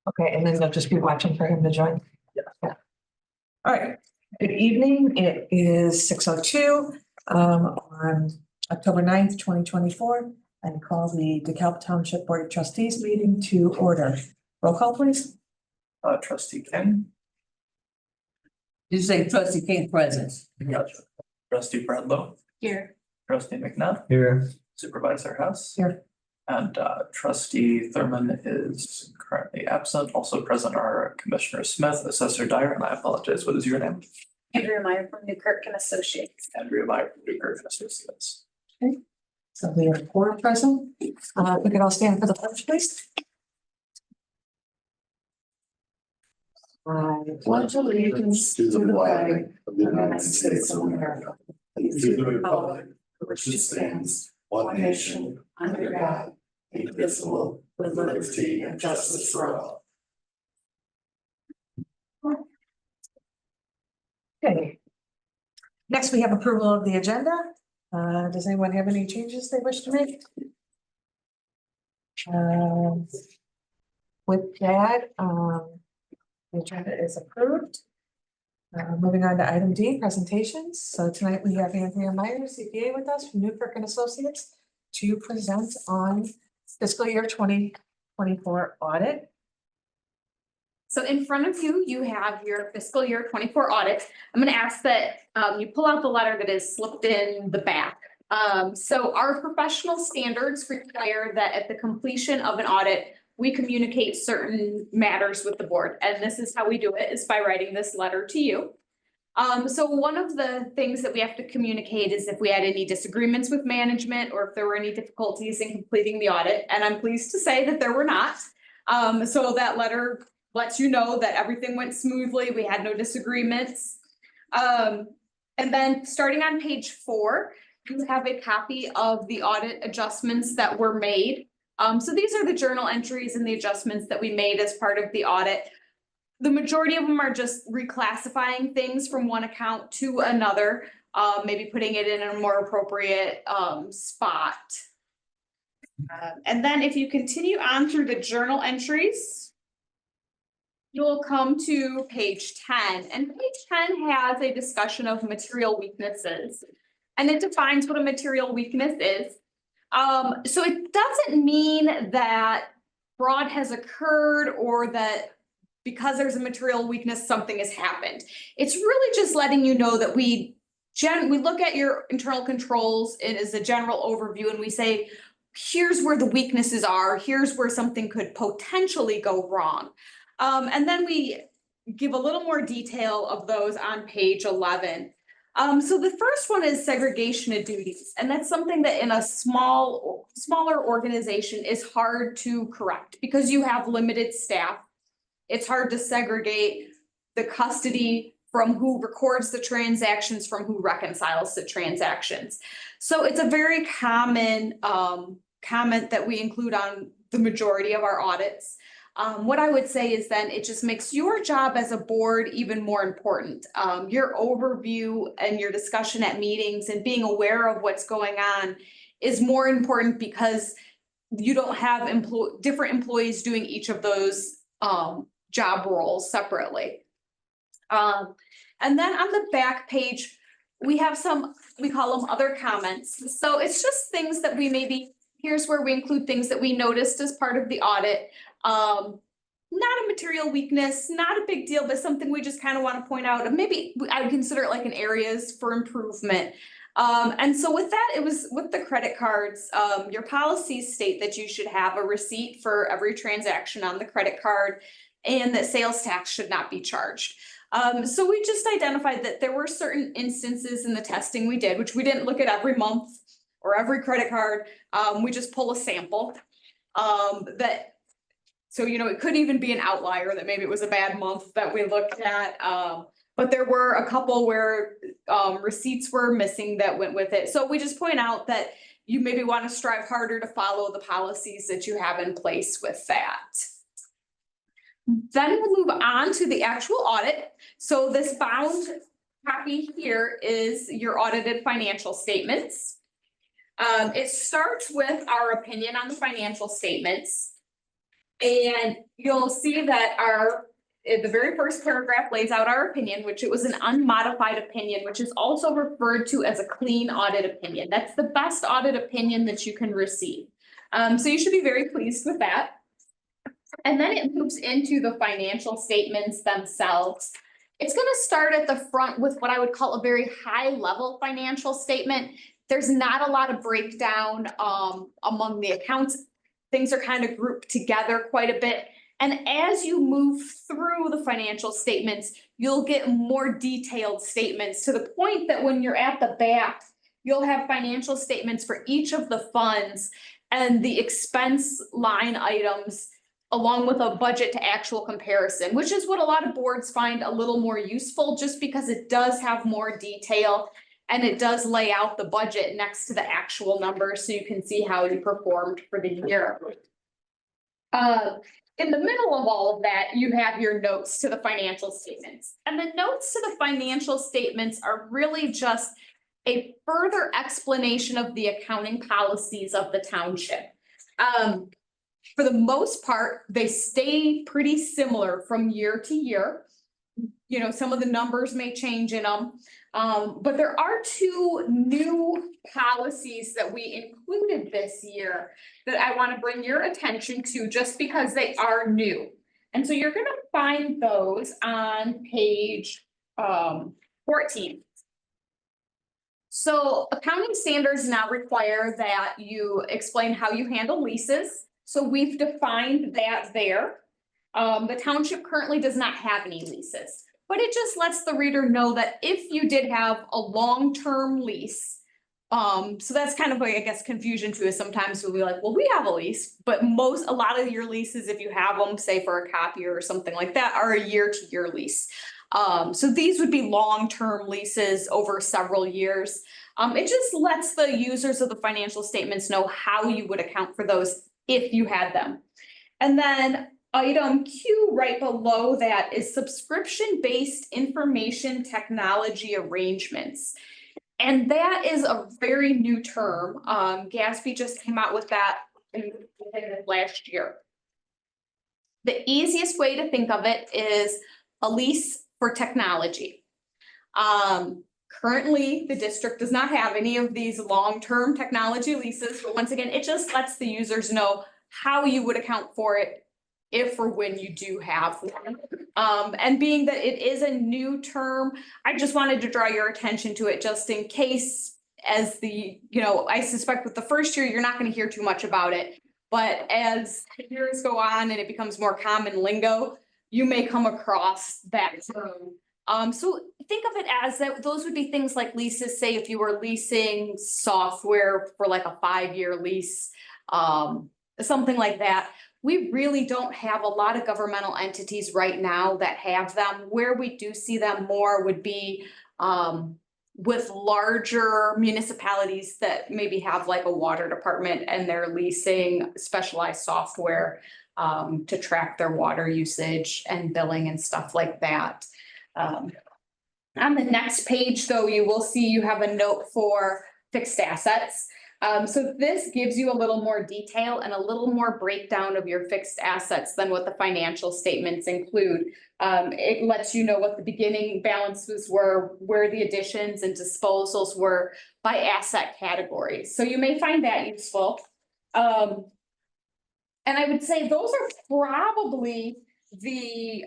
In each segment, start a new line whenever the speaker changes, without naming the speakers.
Okay, and then they'll just be watching for him to join?
Yeah.
All right, good evening. It is 6:02 on October 9th, 2024. And call the DeKalb Township Board of Trustees meeting to order. Roll call, please.
Trustee King.
You say trustee King present.
Gotcha. Trustee Bradlow.
Here.
Trustee McNutt.
Here.
Supervisor House.
Here.
And trustee Thurman is currently absent. Also present are Commissioner Smith, Assessor Dyer, and I apologize. What is your name?
Andrea Meyer from Newkirk and Associates.
Andrea Meyer from Newkirk and Associates.
So we are four present. We could all stand for the pledge, please. I pledge allegiance to the flag of the United States of America and to the republic for which it stands, one nation, under God, indivisible, with liberty and justice for all. Okay. Next, we have approval of the agenda. Does anyone have any changes they wish to make? With that, the agenda is approved. Moving on to item D, presentations. So tonight we have Andrea Meyer, CPA, with us from Newkirk and Associates to present on fiscal year 2024 audit.
So in front of you, you have your fiscal year 24 audit. I'm going to ask that you pull out the letter that is slipped in the back. So our professional standards require that at the completion of an audit, we communicate certain matters with the board. And this is how we do it, is by writing this letter to you. So one of the things that we have to communicate is if we had any disagreements with management or if there were any difficulties in completing the audit. And I'm pleased to say that there were not. So that letter lets you know that everything went smoothly. We had no disagreements. And then starting on page 4, you have a copy of the audit adjustments that were made. So these are the journal entries and the adjustments that we made as part of the audit. The majority of them are just reclassifying things from one account to another, maybe putting it in a more appropriate spot. And then if you continue on through the journal entries, you'll come to page 10, and page 10 has a discussion of material weaknesses, and it defines what a material weakness is. So it doesn't mean that fraud has occurred or that because there's a material weakness, something has happened. It's really just letting you know that we look at your internal controls as a general overview and we say, here's where the weaknesses are, here's where something could potentially go wrong. And then we give a little more detail of those on page 11. So the first one is segregation of duties, and that's something that in a smaller organization is hard to correct because you have limited staff. It's hard to segregate the custody from who records the transactions from who reconciles the transactions. So it's a very common comment that we include on the majority of our audits. What I would say is then it just makes your job as a board even more important. Your overview and your discussion at meetings and being aware of what's going on is more important because you don't have different employees doing each of those job roles separately. And then on the back page, we have we call them other comments. So it's just things that we here's where we include things that we noticed as part of the audit. Not a material weakness, not a big deal, but something we just kind of want to point out. And maybe I would consider it like an areas for improvement. And so with that, it was with the credit cards, your policies state that you should have a receipt for every transaction on the credit card and that sales tax should not be charged. So we just identified that there were certain instances in the testing we did, which we didn't look at every month or every credit card. We just pull a sample so, it could even be an outlier that maybe it was a bad month that we looked at. But there were a couple where receipts were missing that went with it. So we just point out that you maybe want to strive harder to follow the policies that you have in place with that. Then we'll move on to the actual audit. So this bound copy here is your audited financial statements. It starts with our opinion on the financial statements. And you'll see that the very first paragraph lays out our opinion, which it was an unmodified opinion, which is also referred to as a clean audit opinion. That's the best audit opinion that you can receive. So you should be very pleased with that. And then it moves into the financial statements themselves. It's gonna start at the front with what I would call a very high level financial statement. There's not a lot of breakdown among the accounts. Things are kind of grouped together quite a bit. And as you move through the financial statements, you'll get more detailed statements to the point that when you're at the back, you'll have financial statements for each of the funds and the expense line items along with a budget to actual comparison, which is what a lot of boards find a little more useful just because it does have more detail and it does lay out the budget next to the actual numbers so you can see how you performed for the year. In the middle of all of that, you have your notes to the financial statements. And the notes to the financial statements are really just a further explanation of the accounting policies of the township. For the most part, they stay pretty similar from year to year. You know, some of the numbers may change in them. But there are two new policies that we included this year that I want to bring your attention to just because they are new. And so you're going to find those on page 14. So accounting standards now require that you explain how you handle leases. So we've defined that there. The township currently does not have any leases. But it just lets the reader know that if you did have a long-term lease, so that's kind of like, I guess, confusion too, is sometimes we'll be like, well, we have a lease, but a lot of your leases, if you have them, say for a copier or something like that, are a year-to-year lease. So these would be long-term leases over several years. It just lets the users of the financial statements know how you would account for those if you had them. And then item Q right below that is subscription-based information technology arrangements. And that is a very new term. Gatsby just came out with that in last year. The easiest way to think of it is a lease for technology. Currently, the district does not have any of these long-term technology leases, but once again, it just lets the users know how you would account for it if or when you do have one. And being that it is a new term, I just wanted to draw your attention to it just in case as I suspect with the first year, you're not going to hear too much about it. But as years go on and it becomes more common lingo, you may come across that term. So think of it as that those would be things like leases, say if you were leasing software for like a 5-year lease, something like that. We really don't have a lot of governmental entities right now that have them. Where we do see them more would be with larger municipalities that maybe have like a water department and they're leasing specialized software to track their water usage and billing and stuff like that. On the next page, though, you will see you have a note for fixed assets. So this gives you a little more detail and a little more breakdown of your fixed assets than what the financial statements include. It lets you know what the beginning balances were, where the additions and disposals were by asset categories. So you may find that useful. And I would say those are probably the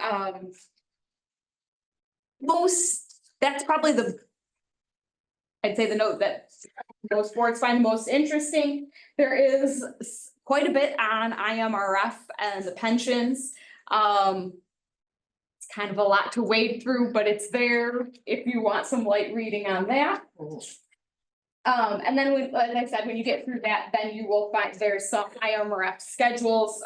that's probably I'd say the note that most boards find most interesting. There is quite a bit on IMRF and the pensions. It's kind of a lot to wade through, but it's there if you want some light reading on that. And then like I said, when you get through that, then you will find there's some IMRF schedules.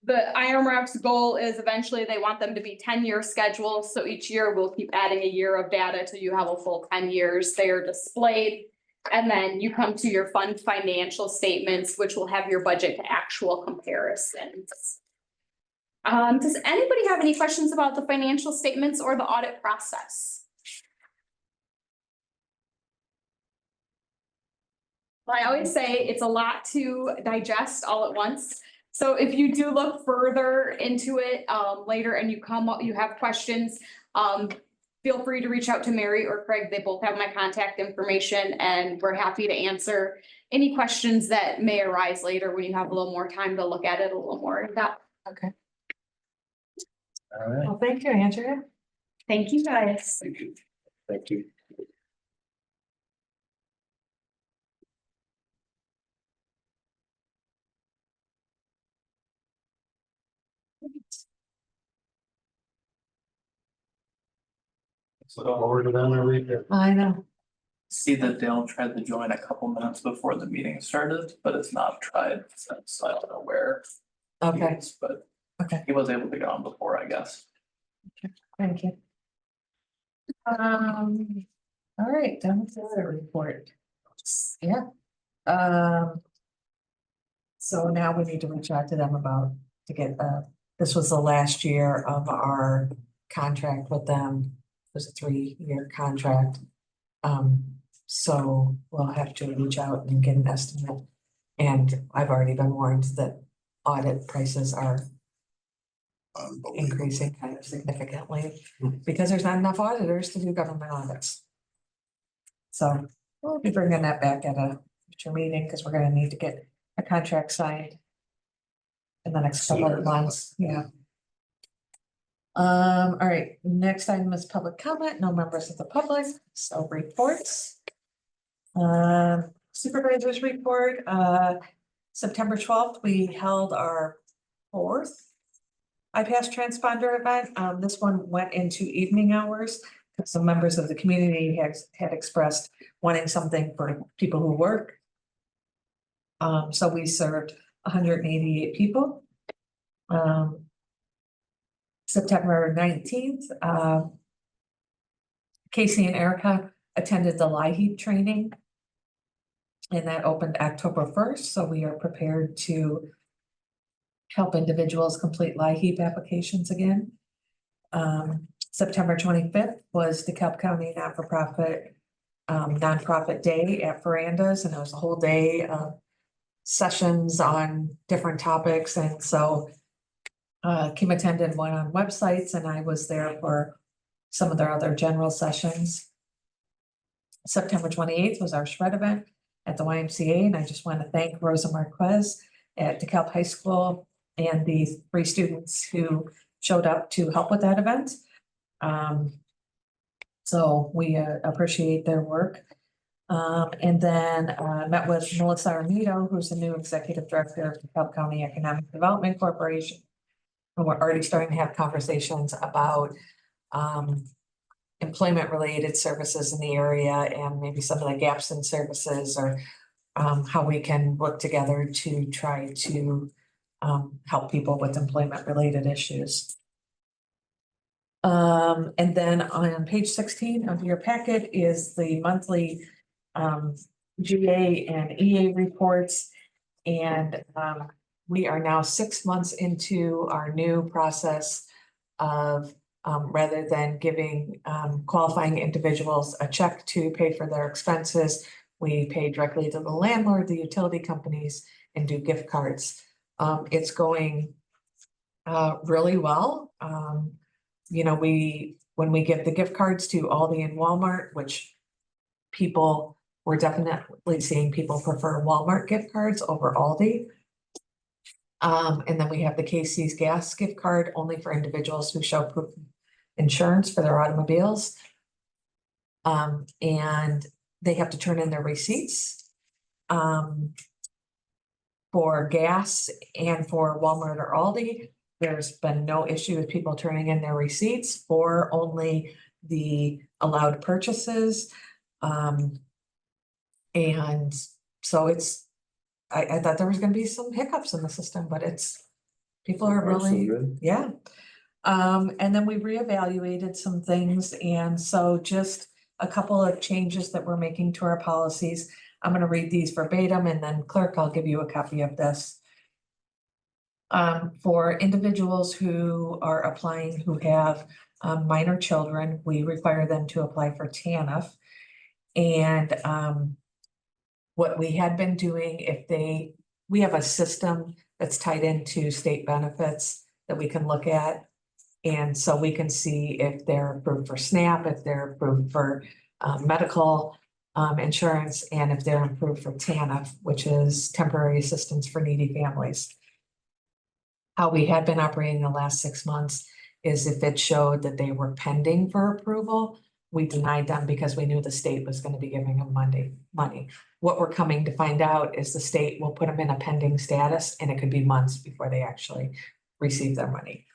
The IMRF's goal is eventually they want them to be 10-year schedules. So each year we'll keep adding a year of data till you have a full 10 years. They are displayed. And then you come to your fund financial statements, which will have your budget to actual comparisons. Does anybody have any questions about the financial statements or the audit process? Well, I always say it's a lot to digest all at once. So if you do look further into it, later and you have questions, feel free to reach out to Mary or Craig. They both have my contact information and we're happy to answer any questions that may arise later when you have a little more time to look at it a little more in depth.
Okay,
All right,
well, thank you, Andrea.
Thank you, guys.
thank you. Thank you. So forward to them every day.
I know.
See that Dale tried to join a couple minutes before the meeting started, but it's not tried since I don't know where. he
Okay,
is, But
okay,
he was able to get on before, I guess.
thank you. All right, done with the other report. Yeah. So now we need to reach out to them about, to get, this was the last year of our contract with them. It was a 3-year contract. So we'll have to reach out and get an estimate. And I've already been warned that audit prices are increasing kind of significantly because there's not enough auditors to do government audits. So we'll be bringing that back at a future meeting because we're gonna need to get a contract signed in the next couple of months, yeah. All right, next item is public comment, no members of the public, so reports. Supervisors report, September 12th, we held our 4th iPass transponder event. This one went into evening hours. Some members of the community had expressed wanting something for people who work. So we served 188 people. September 19th, Casey and Erica attended the LIHEAP training. And that opened October 1st, so we are prepared to help individuals complete LIHEAP applications again. September 25th was DeKalb County Not-for-Profit Nonprofit Day at Verandas, and it was a whole day of sessions on different topics. And so Kim attended one on websites, and I was there for some of their other general sessions. September 28th was our shred event at the YMCA, and I just want to thank Rosa Marquez at DeKalb High School and the 3 students who showed up to help with that event. So we appreciate their work. And then met with Melissa Armito, who's the new executive director of DeKalb County Economic Development Corporation. And we're already starting to have conversations about employment-related services in the area and maybe some of the gaps in services, or how we can work together to try to help people with employment-related issues. And then on page 16 of your packet is the monthly GA and EA reports. And we are now 6 months into our new process of rather than giving qualifying individuals a check to pay for their expenses, we pay directly to the landlord, the utility companies, and do gift cards. It's going really well. You know, when we give the gift cards to Aldi and Walmart, which we're definitely seeing people prefer Walmart gift cards over Aldi. And then we have the Casey's gas gift card only for individuals who show proof of insurance for their automobiles. And they have to turn in their receipts for gas, and for Walmart or Aldi. There's been no issue with people turning in their receipts for only the allowed purchases. And so I thought there was gonna be some hiccups in the system, but people are really, yeah. And then we reevaluated some things, and so just a couple of changes that we're making to our policies. I'm gonna read these verbatim, and then clerk, I'll give you a copy of this. For individuals who are applying who have minor children, we require them to apply for TANF. And what we had been doing, we have a system that's tied into state benefits that we can look at. And so we can see if they're approved for SNAP, if they're approved for medical insurance, and if they're approved for TANF, which is temporary assistance for needy families. How we had been operating the last 6 months is if it showed that they were pending for approval, we denied them because we knew the state was going to be giving them money. What we're coming to find out is the state will put them in a pending status, and it could be months before they actually receive their money.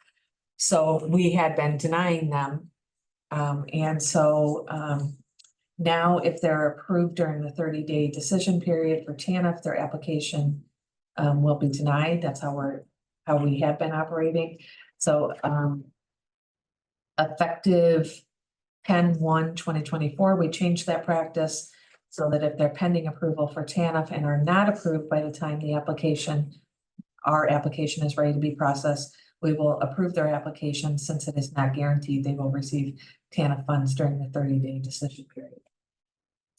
So we had been denying them. Now if they're approved during the 30-day decision period for TANF, their application will be denied. That's how we had been operating. So effective 10/1/2024, we changed that practice so that if they're pending approval for TANF and are not approved by the time our application is ready to be processed, we will approve their application since it is not guaranteed they will receive TANF funds during the 30-day decision period.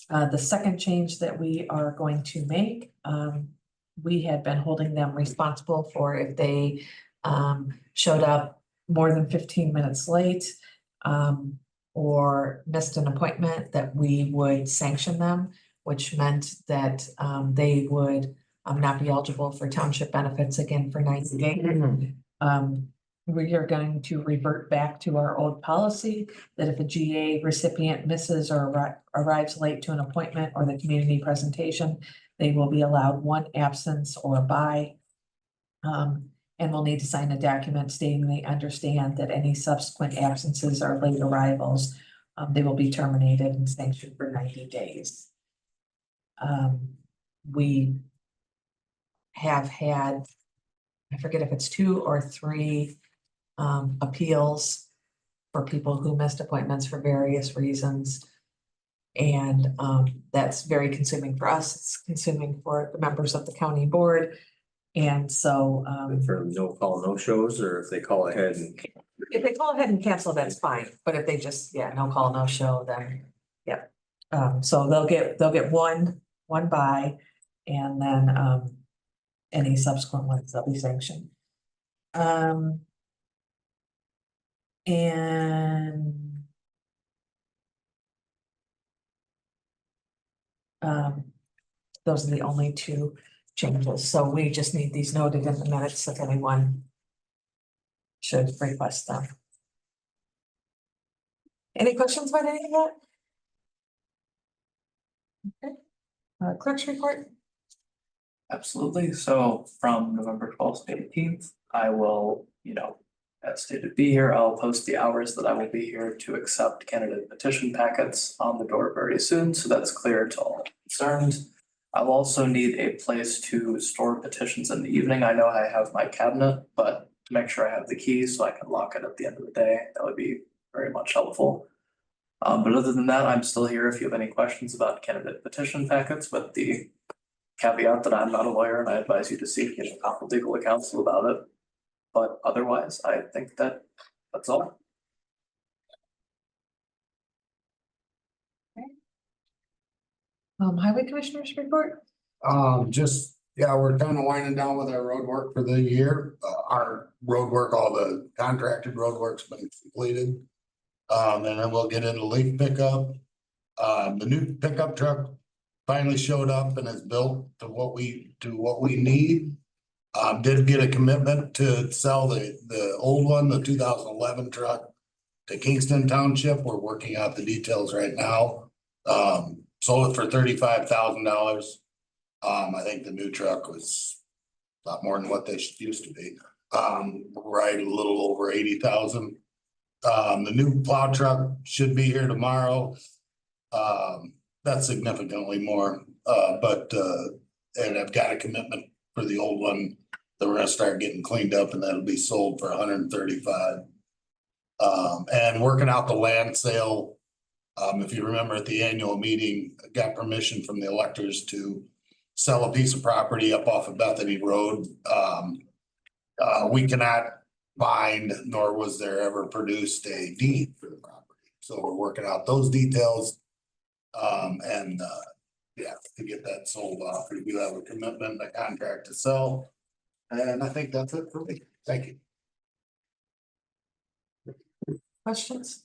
The second change that we are going to make, we had been holding them responsible for if they showed up more than 15 minutes late or missed an appointment, that we would sanction them, which meant that they would not be eligible for township benefits again for 90 days. We are going to revert back to our old policy that if a GA recipient misses or arrives late to an appointment or the community presentation, they will be allowed one absence or a bye. And will need to sign a document stating they understand that any subsequent absences or late arrivals, they will be terminated and sanctioned for 90 days. We have had, I forget if it's 2 or 3 appeals for people who missed appointments for various reasons. And that's very consuming for us. It's consuming for the members of the county board. And so
For no call, no shows, or if they call ahead and.
if they call ahead and cancel, that's fine. But if they just, no call, no show, then, so they'll get one bye, and then any subsequent ones, they'll be sanctioned. Those are the only 2 changes, so we just need these noted in the minutes if anyone should request them. Any questions about any of that? Okay, clerk's report.
Absolutely. So from November 12th to 18th, I will, as stated, be here. I'll post the hours that I will be here to accept candidate petition packets on the door very soon, so that's clear to all concerned. I'll also need a place to store petitions in the evening. I know I have my cabinet, but to make sure I have the keys so I can lock it at the end of the day, that would be very much helpful. But other than that, I'm still here if you have any questions about candidate petition packets, with the caveat that I'm not a lawyer and I advise you to seek proper legal counsel about it. But otherwise, I think that's all.
Highway commissioners report.
We're kind of winding down with our road work for the year. Our road work, all the contracted road work's been completed. And then we'll get into leaf pickup. The new pickup truck finally showed up and is built to what we need. Did get a commitment to sell the old one, the 2011 truck, to Kingston Township. We're working out the details right now. Sold it for $35,000. I think the new truck was a lot more than what they used to be. Right, a little over 80,000. The new plow truck should be here tomorrow. That's significantly more, and I've got a commitment for the old one that we're gonna start getting cleaned up, and that'll be sold for $135,000. And working out the land sale. If you remember at the annual meeting, I got permission from the electors to sell a piece of property up off of Bethany Road. We cannot find, nor was there ever produced, a deed for the property. So we're working out those details. To get that sold off. We do have a commitment, a contract to sell. And I think that's it for me. Thank you.
Questions?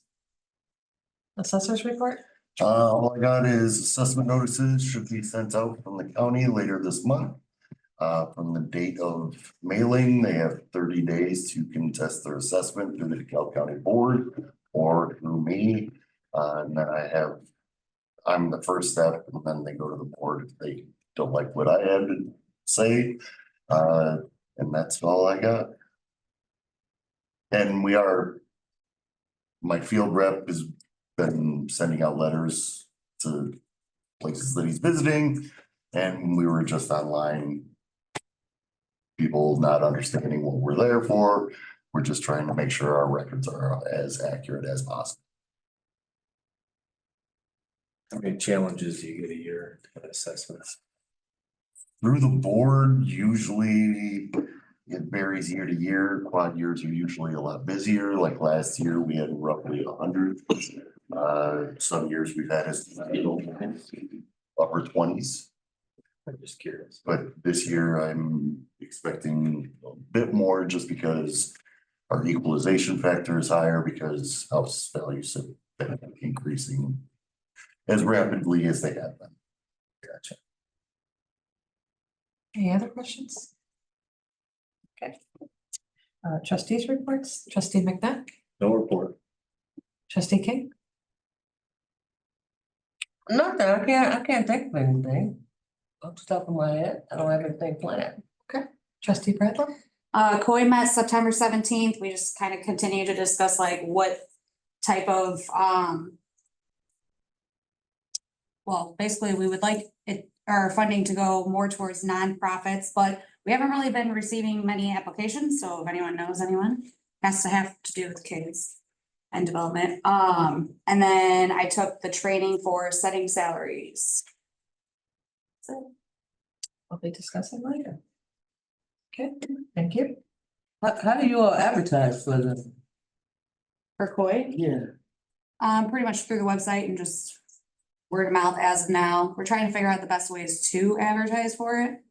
Assessors report?
All I got is assessment notices should be sent out from the county later this month. From the date of mailing, they have 30 days to contest their assessment through the DeKalb County Board or through me. And then I'm the first step, and then they go to the board if they don't like what I had to say. And that's all I got. And my field rep has been sending out letters to places that he's visiting, and we were just online. People not understanding what we're there for. We're just trying to make sure our records are as accurate as possible.
How many challenges do you get a year to assessments?
Through the board, usually it varies year to year. Quad years are usually a lot busier. Like last year, we had roughly 100. Some years we've had as upper 20s.
I'm just curious.
But this year I'm expecting a bit more just because our equalization factor is higher because house values have been increasing as rapidly as they have been.
Gotcha.
Any other questions? Okay. Trustees reports, trustee McNutt,
No report.
trustee King,
Nothing, I can't think of anything. Off the top of my head, I don't have anything planned.
trustee Bradley,
COI met September 17th. We just kind of continue to discuss like what type of, well, basically, we would like our funding to go more towards nonprofits, but we haven't really been receiving many applications, so if anyone knows anyone, has to have to do with kids and development. And then I took the training for setting salaries. So,
we'll be discussing later. Okay, thank you.
How do you all advertise for the?
for COI,
Yeah.
pretty much through the website and just word of mouth as of now. We're trying to figure out the best ways to advertise for it.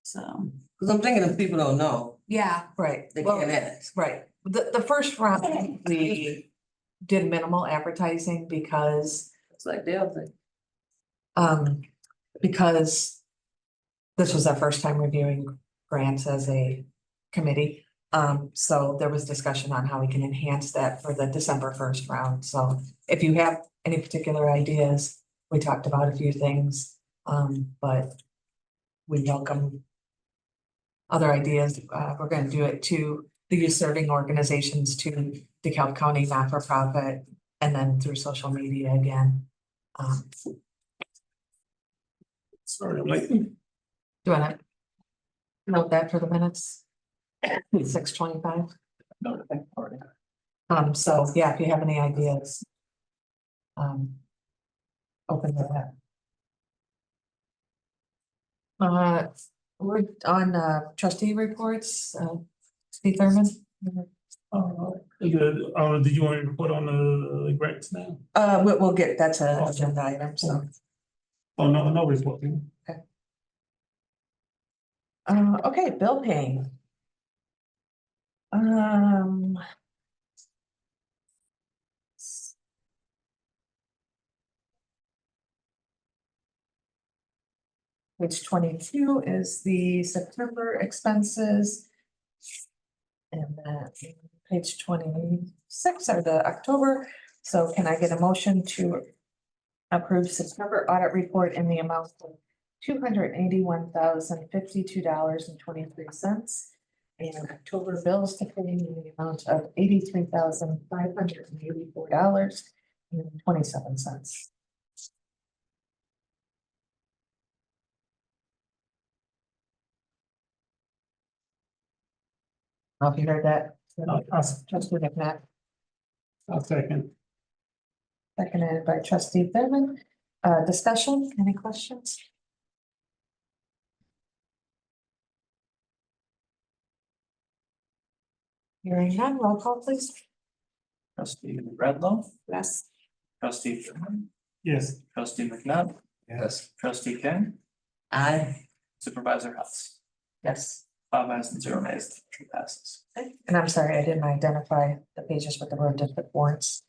So,
Cause I'm thinking if people don't know,
yeah,
Right,
they
well,
can't ask.
right, the first round, we did minimal advertising because
It's like the other
because this was our first time reviewing grants as a committee. So there was discussion on how we can enhance that for the December 1st round. So if you have any particular ideas, we talked about a few things, but we welcome other ideas. We're gonna do it to the youth serving organizations, to DeKalb County not-for-profit, and then through social media again.
Sorry, I'm like,
Do you wanna note that for the minutes? 6:25.
No, I think already.
So yeah, if you have any ideas. Open to that. We're on trustee reports, Steve Thurman.
Good. Do you want to report on the grants now?
We'll get, that's an agenda item, so.
Oh, no, no reporting.
Okay, bill paying. Page 22 is the September expenses. And then page 26 are the October. So can I get a motion to approve September audit report in the amount of $281,052.23. And October bills to pay in the amount of $83,584.27. Hope you heard that. Trustee McNabb,
I'll second.
seconded by trustee Thurman. Discussion, any questions? Hearing none, roll call please.
Trustee Redlow,
yes.
trustee Thurman,
Yes.
trustee McNutt,
yes,
trustee King,
I,
supervisor Hess.
Yes.
5 ayes and 0 nays, the motion passes.
And I'm sorry, I didn't identify the pages with the road district warrants.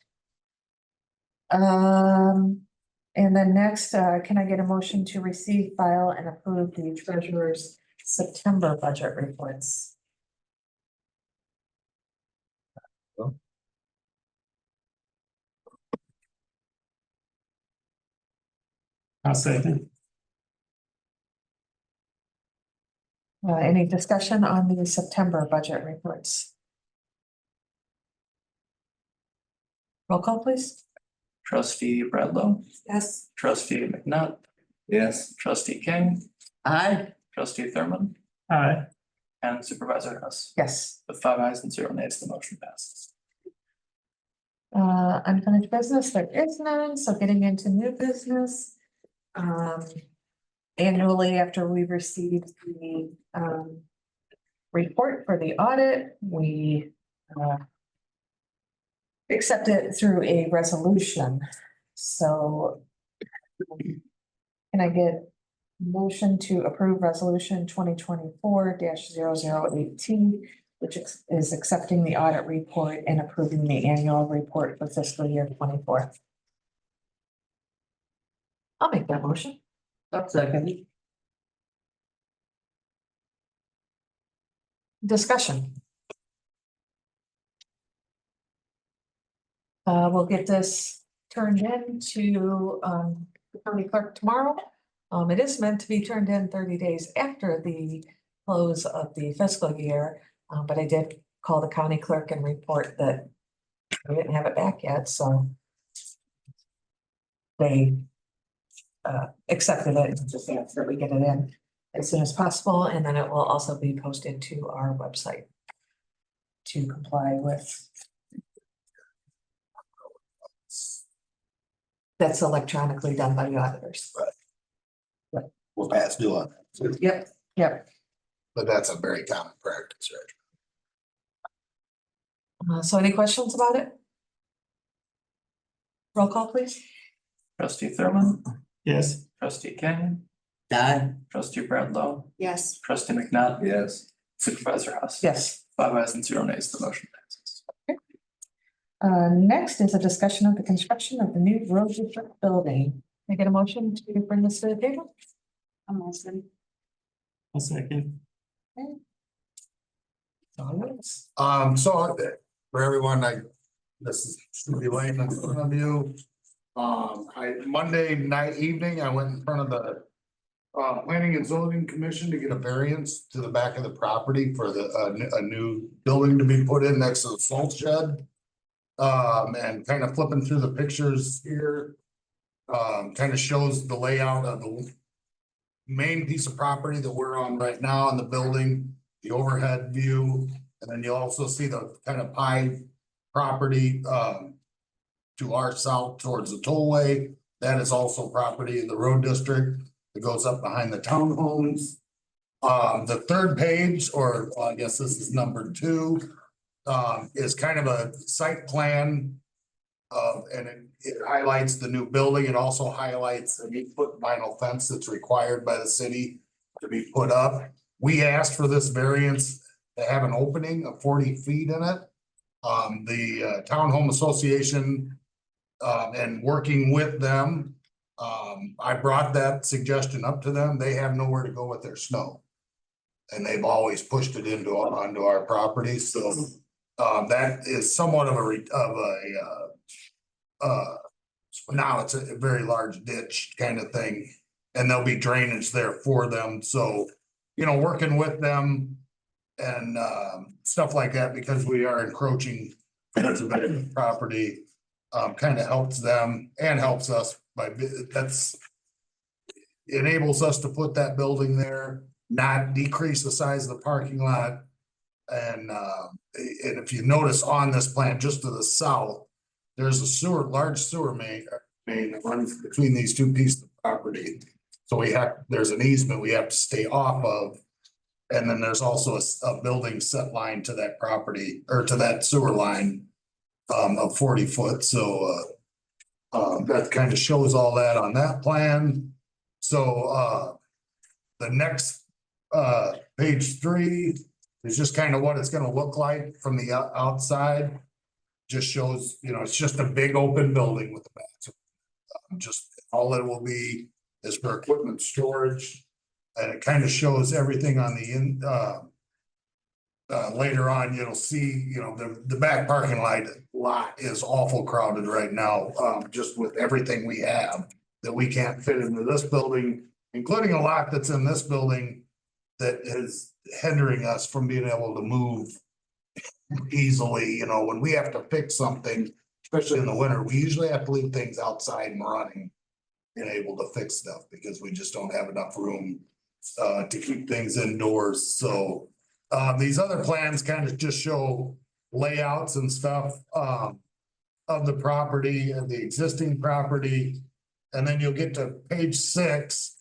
And then next, can I get a motion to receive, file, and approve the treasurer's September budget reports?
I'll second.
Any discussion on the September budget reports? Roll call, please.
Trustee Bradlow,
Yes.
trustee McNutt,
Yes.
trustee King,
Aye.
trustee Thurman,
Aye.
and supervisor Hess.
Yes.
With 5 ayes and 0 nays, the motion passes.
Unfinished business, there is none, so getting into new business. Annually, after we received the, report for the audit, we, accept it through a resolution, so. Can I get motion to approve resolution 2024-0018, which is accepting the audit report and approving the annual report for fiscal year 24? I'll make that motion.
I'll second.
Discussion. We'll get this turned in to the county clerk tomorrow. It is meant to be turned in 30 days after the close of the fiscal year. But I did call the county clerk and report that we didn't have it back yet, so they accepted it, just asked that we get it in as soon as possible, and then it will also be posted to our website to comply with. That's electronically done by the auditors.
We're past due on that.
Yep, yep.
But that's a very common practice, right?
So any questions about it? Roll call, please.
Trustee Thurman,
Yes.
trustee King,
Aye.
trustee Bradlow,
Yes.
trustee McNutt,
Yes.
supervisor Hess.
Yes.
5 ayes and 0 nays, the motion passes.
Next is a discussion of the construction of the new road district building. Can I get a motion to bring this to the table?
I'm listening.
I'll second.
So for everyone, this is should be laying in front of you. Monday night evening, I went in front of the Planning and Zoning Commission to get a variance to the back of the property for a new building to be put in next to the salt shed. And kind of flipping through the pictures here. Kind of shows the layout of the main piece of property that we're on right now in the building, the overhead view. And then you'll also see the kind of pie property to our south towards the tollway. That is also property in the road district that goes up behind the townhomes. The third page, or I guess this is number 2, is kind of a site plan. And it highlights the new building. It also highlights an 8-foot vinyl fence that's required by the city to be put up. We asked for this variance to have an opening of 40 feet in it. The Townhome Association, and working with them, I brought that suggestion up to them. They have nowhere to go with their snow. And they've always pushed it onto our property, so that is somewhat of now it's a very large ditch kind of thing. And there'll be drainage there for them, so, working with them and stuff like that, because we are encroaching into the property, kind of helps them and helps us enables us to put that building there, not decrease the size of the parking lot. And if you notice on this plan, just to the south, there's a large sewer main that runs between these two pieces of property. So there's an easement we have to stay off of. And then there's also a building set line to that property, or to that sewer line, of 40 foot. So that kind of shows all that on that plan. So the next page 3 is just kind of what it's gonna look like from the outside. Just shows, you know, it's just a big open building with a bathroom. Just all it will be is for equipment storage. And it kind of shows everything on the later on, you'll see, you know, the back parking lot is awful crowded right now, just with everything we have that we can't fit into this building, including a lot that's in this building that is hindering us from being able to move easily. You know, when we have to fix something, especially in the winter, we usually have to leave things outside and running and able to fix stuff because we just don't have enough room to keep things indoors. So these other plans kind of just show layouts and stuff of the property and the existing property. And then you'll get to page 6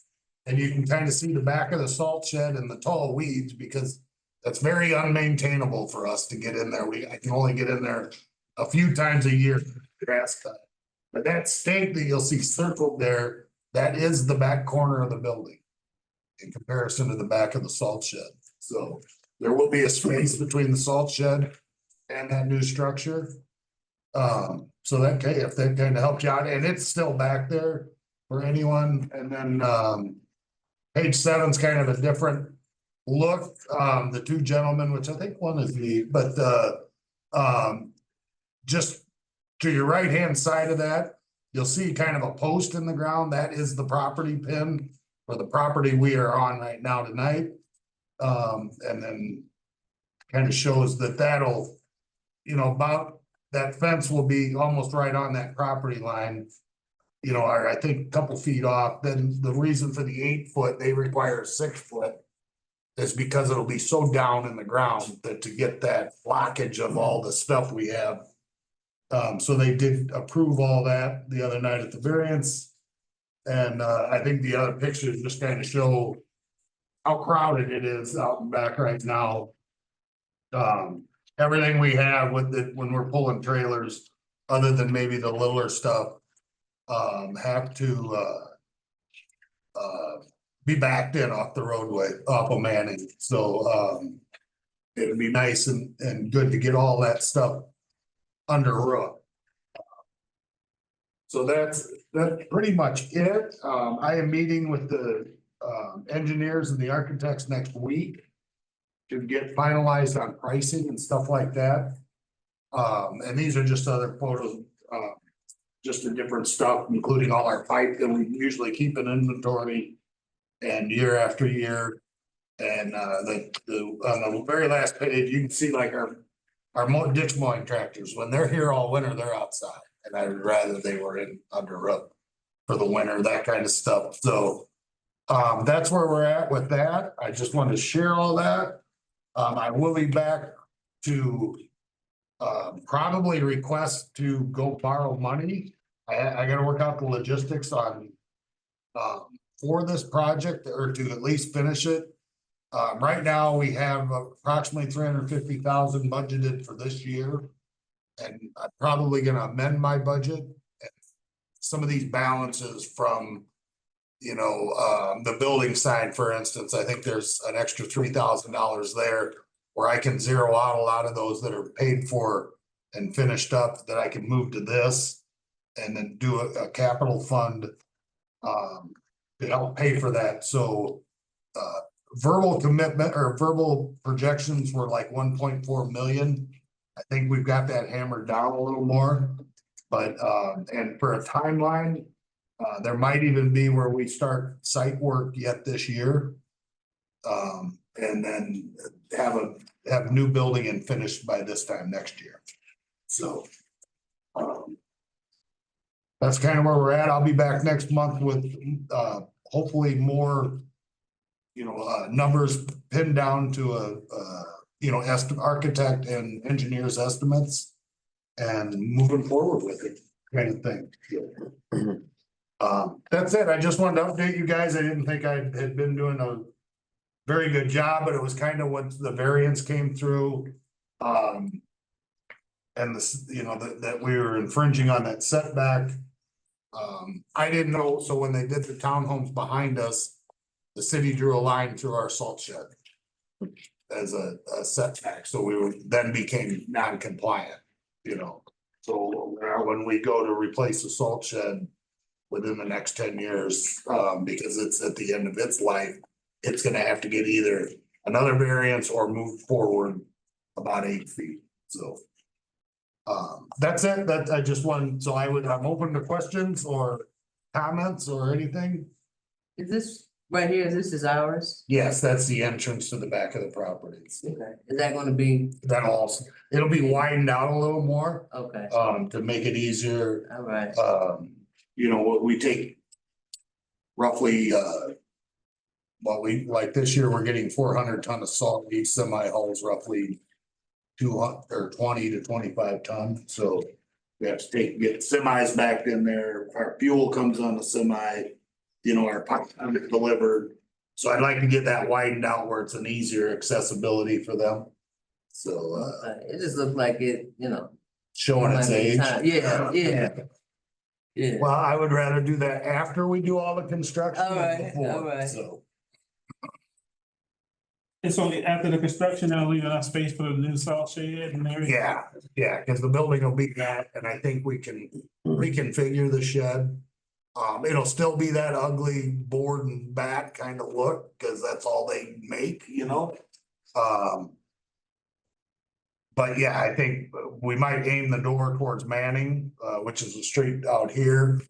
and you can kind of see the back of the salt shed and the tall weeds because that's very unmaintainable for us to get in there. I can only get in there a few times a year for grass cut. But that stake that you'll see circled there, that is the back corner of the building in comparison to the back of the salt shed. So there will be a space between the salt shed and that new structure. So that, if that kind of helps you out, and it's still back there for anyone. And then page 7 is kind of a different look. The 2 gentlemen, which I think one is me, but just to your right hand side of that, you'll see kind of a post in the ground. That is the property pin for the property we are on right now tonight. And then kind of shows that that'll, you know, about that fence will be almost right on that property line. You know, or I think a couple feet off. Then the reason for the 8 foot, they require 6 foot. Is because it'll be so down in the ground that to get that blockage of all the stuff we have. So they did approve all that the other night at the variance. And I think the other pictures just kind of show how crowded it is out and back right now. Everything we have with it when we're pulling trailers, other than maybe the littler stuff, have to be backed in off the roadway, off of Manning. So it'd be nice and good to get all that stuff under roof. So that's pretty much it. I am meeting with the engineers and the architects next week to get finalized on pricing and stuff like that. And these are just other photos, just the different stuff, including all our pipe that we usually keep in inventory and year after year. And on the very last page, you can see like our ditch mowing tractors, when they're here all winter, they're outside. And I would rather they were in under roof for the winter, that kind of stuff. So that's where we're at with that. I just wanted to share all that. I will be back to probably request to go borrow money. I gotta work out the logistics on for this project, or to at least finish it. Right now, we have approximately 350,000 budgeted for this year. And I'm probably gonna amend my budget. Some of these balances from, you know, the building side, for instance, I think there's an extra $3,000 there where I can zero out a lot of those that are paid for and finished up that I can move to this and then do a capital fund to help pay for that. So verbal commitment or verbal projections were like 1.4 million. I think we've got that hammered down a little more, but and for a timeline, there might even be where we start site work yet this year. And then have new building and finished by this time next year. So that's kind of where we're at. I'll be back next month with hopefully more, you know, numbers pinned down to a you know, architect and engineers estimates and moving forward with it kind of thing. That's it. I just wanted to update you guys. I didn't think I had been doing a very good job, but it was kind of what the variance came through. And this, you know, that we were infringing on that setback. I didn't know, so when they did the townhomes behind us, the city drew a line through our salt shed. as a setback, so we then became non-compliant, you know. So when we go to replace the salt shed within the next 10 years, because it's at the end of its life, it's gonna have to get either another variance or move forward about 8 feet, so. That's it, that I just want, so I'm open to questions or comments or anything.
Is this right here, this is ours?
Yes, that's the entrance to the back of the properties.
Okay, is that gonna be,
That'll also, it'll be widened out a little more,
okay,
to make it easier.
all right,
You know, we take roughly, well, like this year, we're getting 400 ton of salt, each semi hauls roughly 200 or 20 to 25 ton, so we have to get semis back in there, our fuel comes on the semi, you know, our pipe delivered. So I'd like to get that widened out where it's an easier accessibility for them. So,
it just looked like it, you know.
showing its age.
Yeah. Yeah,
Well, I would rather do that after we do all the construction
All
than
right,
before,
all right.
so.
It's only after the construction, they'll leave enough space for the new salt shed and everything.
Yeah, cause the building will be that, and I think we can reconfigure the shed. It'll still be that ugly board and bat kind of look, cause that's all they make, you know? But yeah, I think we might aim the door towards Manning, which is the street out here.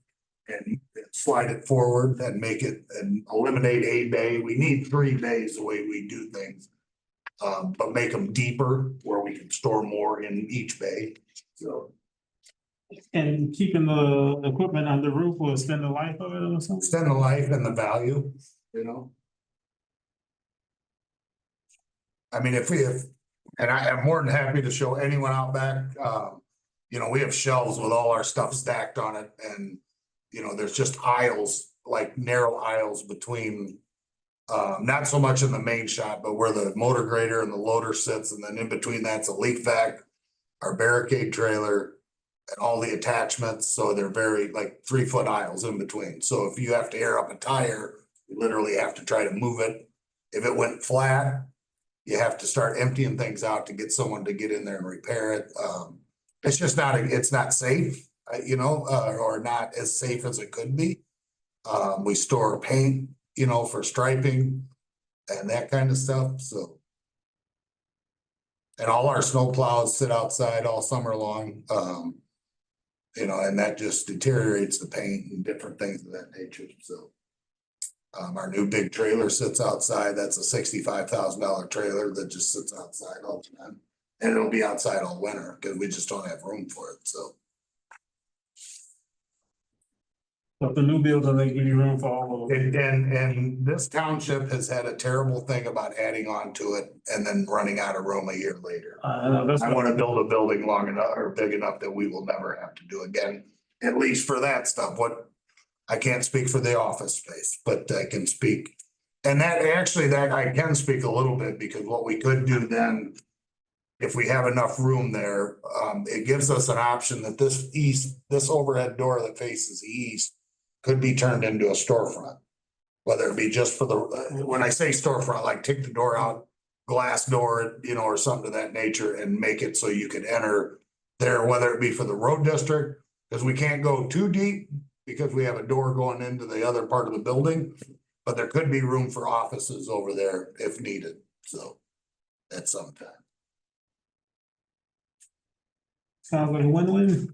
And slide it forward and make it and eliminate a bay. We need 3 bays the way we do things. But make them deeper where we can store more in each bay, so.
And keeping the equipment on the roof will extend the life of it or something?
Extend the life and the value, you know? I mean, and I am more than happy to show anyone out back, you know, we have shelves with all our stuff stacked on it and, you know, there's just aisles, like narrow aisles between, not so much in the main shop, but where the motor grader and the loader sits, and then in between that's a leak vac, our barricade trailer, and all the attachments, so they're very like 3-foot aisles in between. So if you have to air up a tire, you literally have to try to move it. If it went flat, you have to start emptying things out to get someone to get in there and repair it. It's just not, it's not safe, you know, or not as safe as it could be. We store paint, you know, for striping and that kind of stuff, so. And all our snow plows sit outside all summer long, you know, and that just deteriorates the paint and different things of that nature, so. Our new big trailer sits outside, that's a $65,000 trailer that just sits outside all the time. And it'll be outside all winter, cause we just don't have room for it, so.
But the new building, they give you room for all of them.
And this township has had a terrible thing about adding on to it and then running out of room a year later.
That's
I wanna build a building long enough or big enough that we will never have to do again, at least for that stuff. What, I can't speak for the office space, but I can speak. And that actually, that I can speak a little bit, because what we could do then, if we have enough room there, it gives us an option that this overhead door that faces east could be turned into a storefront. Whether it be just for the, when I say storefront, like take the door out, glass door, you know, or something of that nature, and make it so you can enter there, whether it be for the road district, because we can't go too deep because we have a door going into the other part of the building, but there could be room for offices over there if needed, so at some time.
Sounds like a win-win.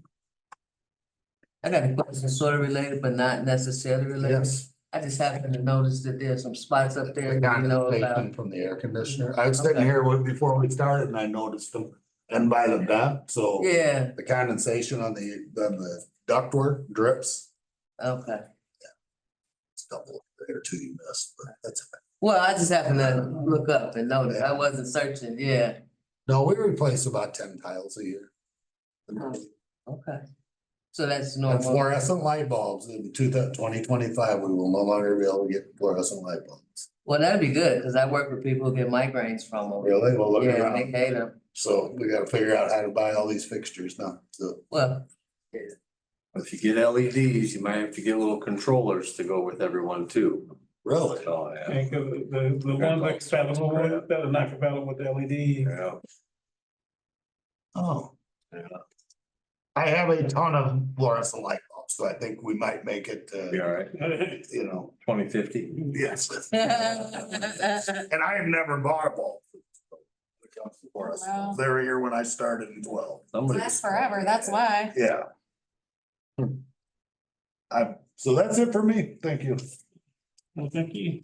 I got a question sort of related, but not necessarily related.
Yes.
I just happened to notice that there's some spots up there,
The
you know, about,
condensation from the air conditioner. I was sitting
Okay.
here before we started and I noticed them. And by the vent, so
yeah,
the condensation on the ductwork drips.
okay.
It's a couple there too you missed, but that's.
Well, I just happened to look up and notice, I wasn't searching, yeah,
No, we replace about 10 tiles a year.
okay. So that's
And
normal,
fluorescent light bulbs in 2025, we will no longer be able to get fluorescent light bulbs.
well, that'd be good, cause I work with people who get migraines from them.
Really? Well, look
Yeah, they
around.
hate them,
So we gotta figure out how to buy all these fixtures now, so.
well,
If you get LEDs, you might have to get little controllers to go with everyone too.
Really?
Oh, yeah.
And 'cause the one that's compatible with, that are not compatible with LED.
Yeah.
Oh.
Yeah.
I have a ton of fluorescent light bulbs, so I think we might make it,
Be all right.
you know,
2050.
yes. And I have never bought a bulb.
Wow.
They were here when I started in 12.
Somebody.
Lasts forever, that's why.
Yeah. So that's it for me. Thank you.
Well, thank you.